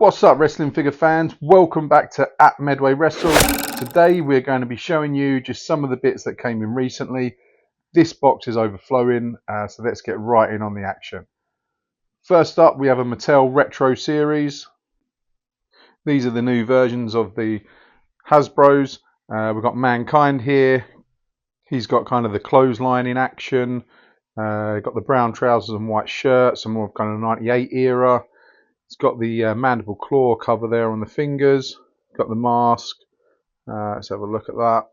What's up, wrestling figure fans? Welcome back to Medway Wrestle. Today we're going to be showing you just some of the bits that came in recently. This box is overflowing, so let's get right in on the action. First up, we have a Mattel Retro Series. These are the new versions of the Hasbros. We've got Mankind here. He's got kind of the clothesline in action. Got the brown trousers and white shirt, some more kind of 98 era. It's got the mandible claw cover there on the fingers. Got the mask. Let's have a look at that.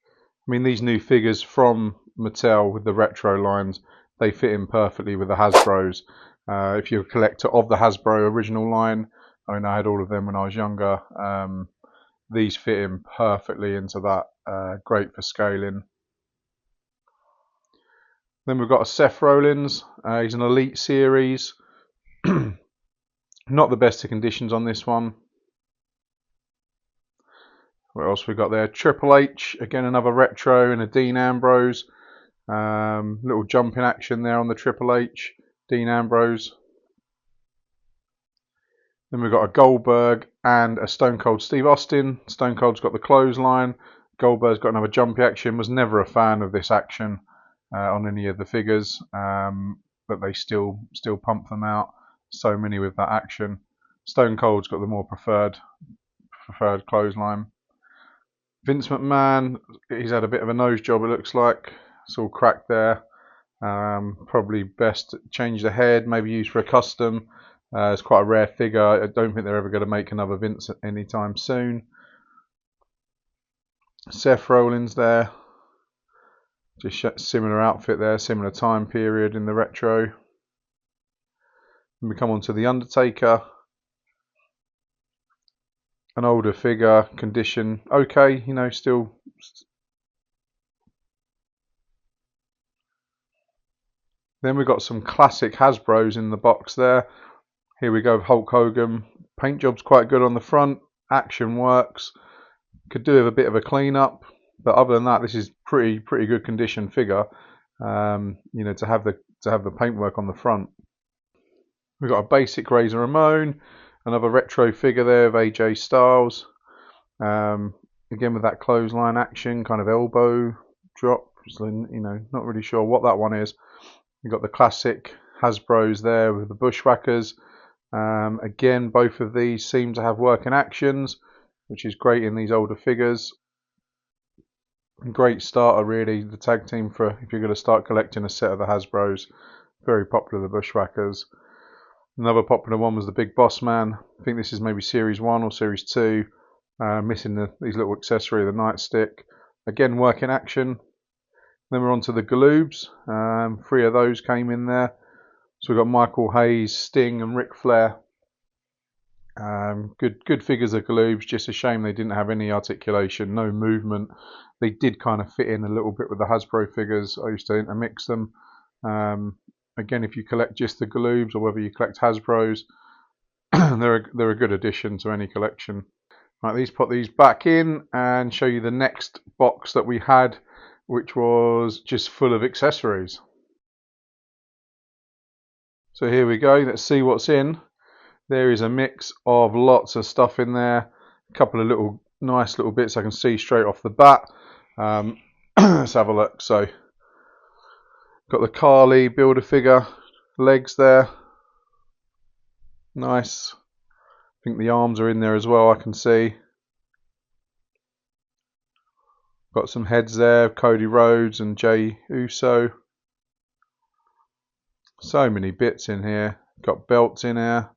I mean, these new figures from Mattel with the retro lines, they fit in perfectly with the Hasbros. If you're a collector of the Hasbro original line, I mean, I had all of them when I was younger. These fit in perfectly into that. Great for scaling. Then we've got a Seth Rollins. He's an Elite Series. Not the best of conditions on this one. What else we got there? Triple H, again another retro, and a Dean Ambrose. Little jumping action there on the Triple H, Dean Ambrose. Then we've got a Goldberg and a Stone Cold Steve Austin. Stone Cold's got the clothesline. Goldberg's got another jumpy action. Was never a fan of this action on any of the figures, but they still pump them out. So many with that action. Stone Cold's got the more preferred clothesline. Vince McMahon, he's had a bit of a nose job, it looks like. It's all cracked there. Probably best change the head, maybe use for a custom. It's quite a rare figure. I don't think they're ever going to make another Vince anytime soon. Seth Rollins there. Just similar outfit there, similar time period in the retro. And we come on to the Undertaker. An older figure, condition okay, you know, still. Then we've got some classic Hasbros in the box there. Here we go, Hulk Hogan. Paint job's quite good on the front. Action works. Could do with a bit of a clean up, but other than that, this is pretty good condition figure. You know, to have the paintwork on the front. We've got a basic Razor Ramon. Another retro figure there of AJ Styles. Again with that clothesline action, kind of elbow drop. So, you know, not really sure what that one is. We've got the classic Hasbros there with the Bushwhackers. Again, both of these seem to have working actions, which is great in these older figures. Great starter, really, the tag team for if you're going to start collecting a set of the Hasbros. Very popular, the Bushwhackers. Another popular one was the Big Boss Man. I think this is maybe Series 1 or Series 2. Missing these little accessory, the nightstick. Again, working action. Then we're on to the Galoobs. 3 of those came in there. So we've got Michael Hayes, Sting and Ric Flair. Good figures of Galoobs. Just a shame they didn't have any articulation, no movement. They did kind of fit in a little bit with the Hasbro figures. I used to intermix them. Again, if you collect just the Galoobs or whether you collect Hasbros, they're a good addition to any collection. Right, these put these back in and show you the next box that we had, which was just full of accessories. So here we go. Let's see what's in. There is a mix of lots of stuff in there. A couple of nice little bits I can see straight off the bat. Let's have a look. So, got the Carly Builder figure, legs there. Nice. I think the arms are in there as well, I can see. Got some heads there, Cody Rhodes and Jey Uso. So many bits in here. Got belts in here.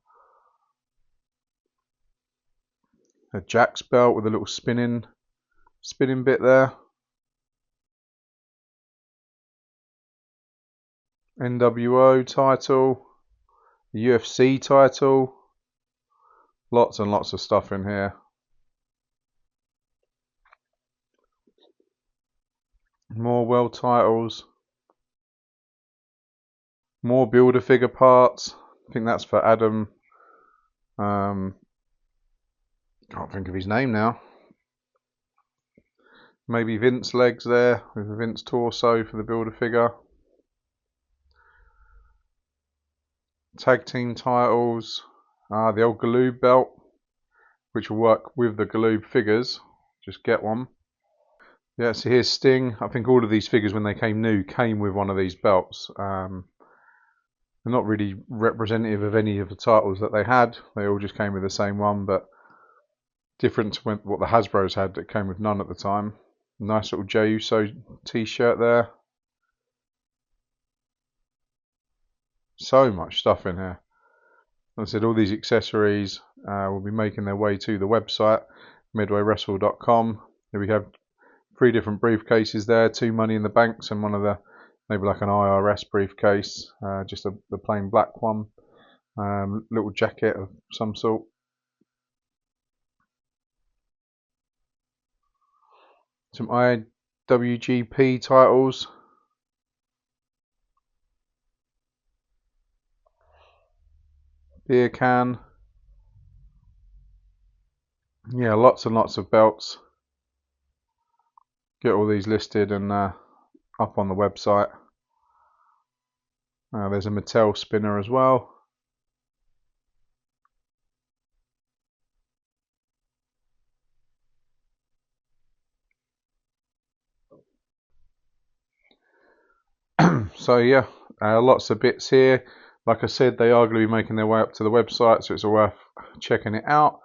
A Jack's belt with a little spinning bit there. NWO title, the UFC title, lots and lots of stuff in here. More world titles, more builder figure parts. I think that's for Adam. Can't think of his name now. Maybe Vince legs there with the Vince torso for the builder figure. tag team titles, the old Galoob belt, which will work with the Galoob figures. Just get one. Yeah, so here's Sting. I think all of these figures, when they came new, came with one of these belts. They're not really representative of any of the titles that they had. They all just came with the same one, but different to what the Hasbros had that came with none at the time. Nice little Jey Uso t-shirt there. So much stuff in here. Like I said, all these accessories will be making their way to the website, midwaywrestle.com. Here we have 3 different briefcases there, 2 money in the banks and one of the, maybe like an IRS briefcase, just the plain black one. Little jacket of some sort. Some IWGP titles. Beer can. Yeah, lots and lots of belts. Get all these listed and up on the website. There's a Mattel spinner as well. So yeah, lots of bits here. Like I said, they are going to be making their way up to the website, so it's worth checking it out.